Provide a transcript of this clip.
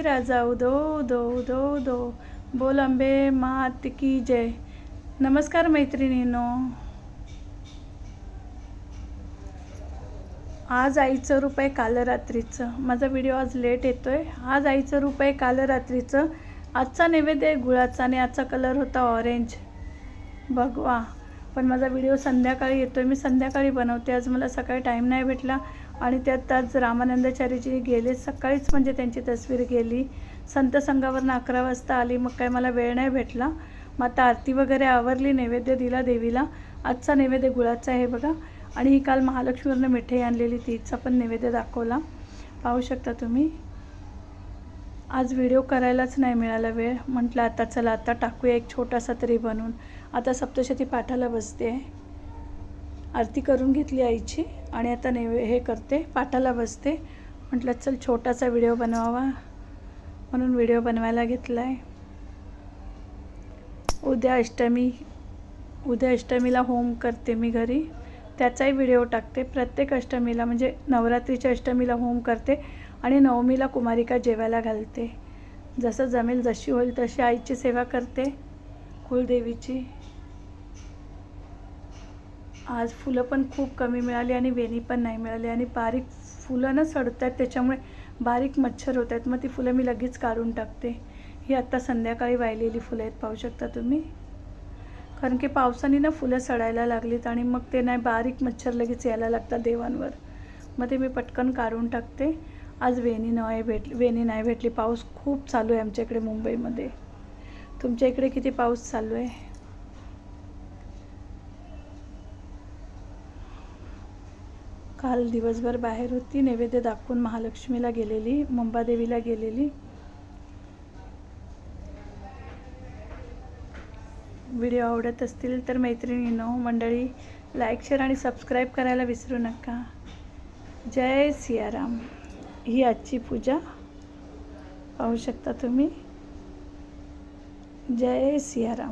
राजा उदो उदो उदो उदो, बोल अंबे मात की जय. नमस्कार मैत्रिणींनो. आज आईचं रूप आहे काल रात्रीचं. माझा व्हिडिओ आज लेट येतोय. आज आईचं रूप आहे काल रात्रीचं. आजचा नैवेद्य आहे गुळाचा आणि आजचा कलर होता ऑरेंज भगवा. पण माझा व्हिडिओ संध्याकाळी येतोय. मी संध्याकाळी बनवते. आज मला सकाळी टाईम नाही भेटला आणि त्यात आज रामानंदाचार्यजी गेले सकाळीच, म्हणजे त्यांची तस्वीर गेली. संत संघावरून 11 वाजता आली. मग काय मला वेळ नाही भेटला. मग आता आरती वगैरे आवरली, नैवेद्य दिला देवीला. आजचा नैवेद्य गुळाचा आहे बघा. आणि ही काल महालक्ष्मीवरनं मिठाई आणलेली तिचा पण नैवेद्य दाखवला. पाहू शकता तुम्ही. आज व्हिडिओ करायलाच नाही मिळाला वेळ. म्हटलं आता चला आता टाकूया एक छोटासा तरी बनवून. आता सप्तशती पाठाला बसते. आरती करून घेतली आईची आणि आता हे करते, पाठाला बसते. म्हटलं चल छोटासा व्हिडिओ बनवावा म्हणून व्हिडिओ बनवायला घेतला आहे. उद्या अष्टमीला होम करते मी घरी. त्याचाही व्हिडिओ टाकते. प्रत्येक अष्टमीला म्हणजे नवरात्रीच्या अष्टमीला होम करते आणि नवमीला कुमारिका जेवायला घालते. जसं जमेल, जशी होईल तशी आईची सेवा करते, कुलदेवीची. आज फुलं पण खूप कमी मिळाली आणि वेणी पण नाही मिळाली आणि बारीक फुलं ना सडत आहेत, त्याच्यामुळे बारीक मच्छर होत आहेत. मग ती फुलं मी लगेच काढून टाकते. ही आत्ता संध्याकाळी वाहिलेली फुलं आहेत, पाहू शकता तुम्ही. कारण की पावसाने ना फुलं सडायला लागलीत आणि मग ते नाही, बारीक मच्छर लगेच यायला लागतात देवांवर. मग ते मी पटकन काढून टाकते. आज वेणी नाही भेटली. पाऊस खूप चालू आहे आमच्या इकडे मुंबईमध्ये. तुमच्या इकडे किती पाऊस चालू आहे? काल दिवसभर बाहेर होती. नैवेद्य दाखवून महालक्ष्मीला गेलेली, मुंबादेवीला गेलेली. व्हिडिओ आवडत असतील तर मैत्रिणींनो मंडळी लाईक, शेअर आणि सबस्क्राईब करायला विसरू नका. जय सियाराम. ही आजची पूजा पाहू शकता तुम्ही. जय सियाराम.